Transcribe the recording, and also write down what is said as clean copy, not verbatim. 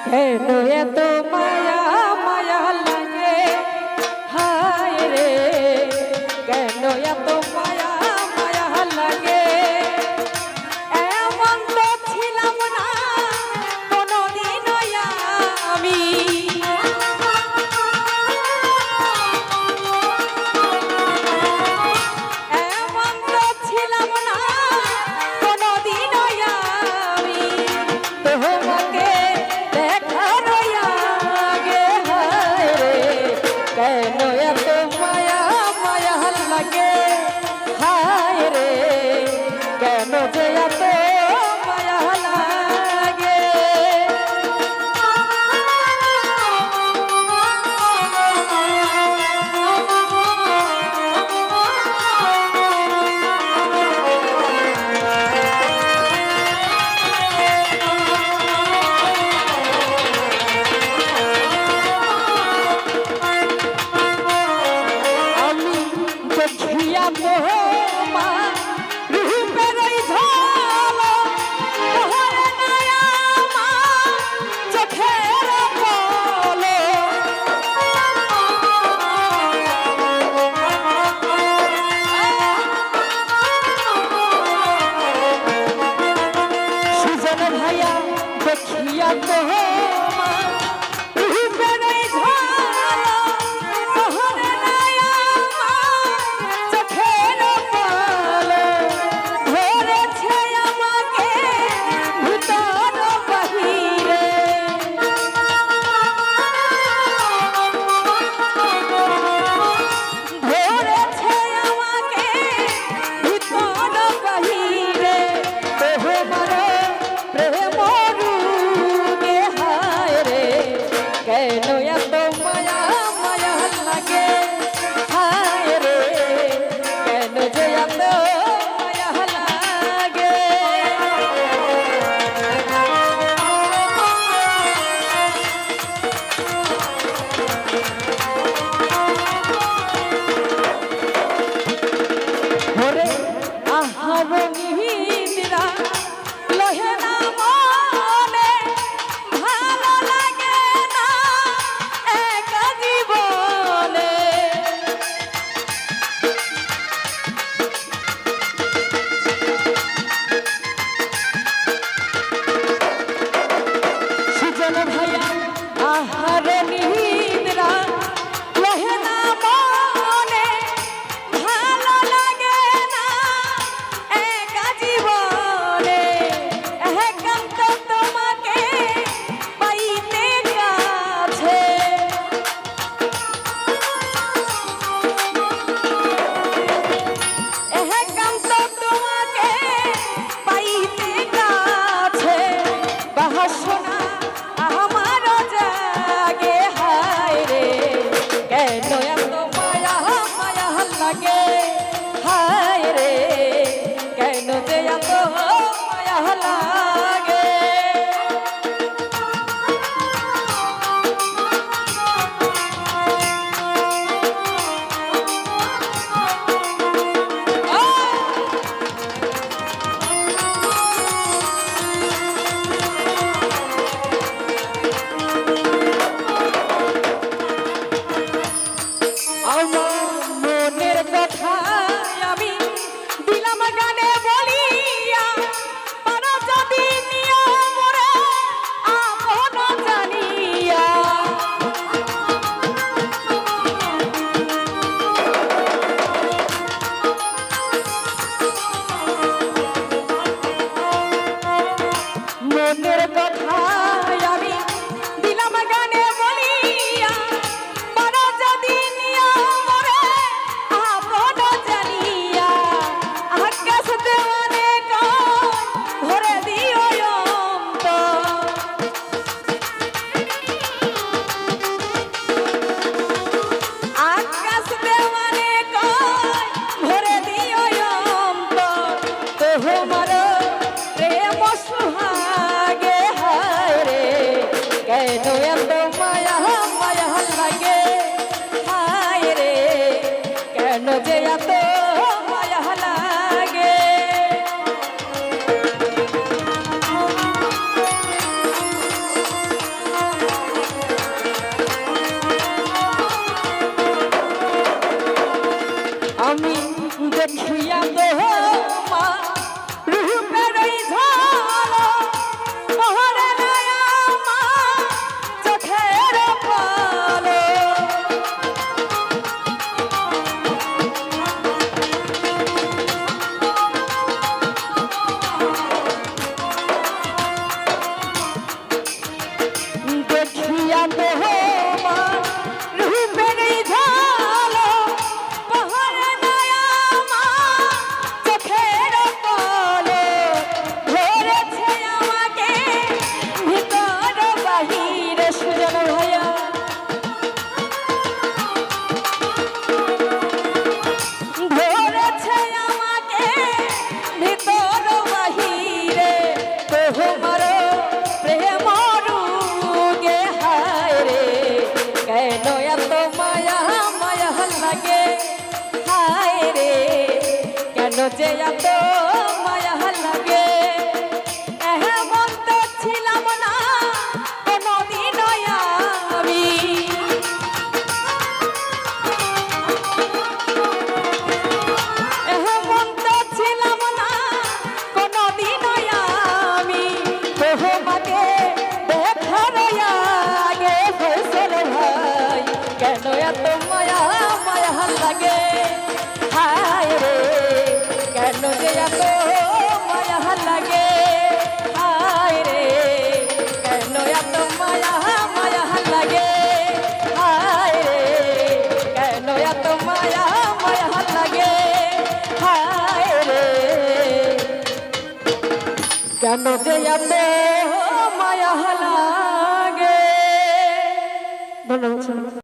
কেন এত মায়া মায়া লাগে হায় রে কেন এত মায়া মায়া লাগে এমন তো ছিলাম না কোনদিন আমি এমন তো ছিলাম না কোনদিন আমি তোমাকে দেখার আগে হায় রে কেন এত মায়া মায়া লাগে হায় রে কেন যে এত মায়া লাগে আমি দেখিয়া তোমার রূপের ওই ঝলক তোহরে নয়া আমার চোখের সুজন ভাইয়া দেখিয়া তোমার রূপের ওই ঝলক তোহরে নয়া আমার চোখের পলক ধরেছে আমাকে ভিতর বাহিরে ধরেছে আমাকে ভিতর বাহিরে তোমার প্রেম রূপে হায় রে কেন এত মায়া মায়া লাগে হায় রে কেন যে এত মায়া লাগে ওরে আহার নিহিরা লহে না মনে ভালো লাগে না একা জীবনে সুজন ভাইয়া আহার নিহিরা লহে না মনে ভালো লাগে না একা জীবনে একান্ত তোমাকে পাইতে কাছে একান্ত তোমাকে পাইতে কাছে বাসনা আমার জাগে হায় রে কেন এত মায়া মায়া লাগে হায় রে কেন যে এত মায়া লাগে আমার মনের কথা আমি দিলাম গানে বলিয়া পারো যদি নিয়ম রে আপন জানিয়া মনের কথা আমি দিলাম গানে বলিয়া পারো যদি নিয়ম রে আপন জানিয়া আকাশ দেওয়ানে ভরে দিও অন্তর আকাশ দেওয়ানে ভরে দিও অন্তর তোমার প্রেম সুহাগে হায় রে কেন এত মায়া মায়া লাগে হায় রে কেন যে এত মায়া লাগে তোমার রূপের এই ঝালো পাহাড়ে নয়া আমার চোখের কোলে ধরেছে আমাকে ভিতর বাহিরে সুজন ভাইয়া ধরেছে আমাকে ভিতর বাহিরে তোমার প্রেম রোগে হায় রে কেন এত মায়া মায়া লাগে হায় রে কেন যে এত মায়া লাগে এমন তো ছিলাম না কোনদিন আমি এমন তো ছিলাম না কোনদিন আমি তোমাকে দেখার আগে ফসল ভাই কেন এত মায়া মায়া লাগে হায় রে কেন যে এত মায়া লাগে হায় রে কেন এত মায়া মায়া লাগে হায় রে কেন এত মায়া মায়া লাগে হায় রে কেন যে এত মায়া লাগে ধন্যবাদ।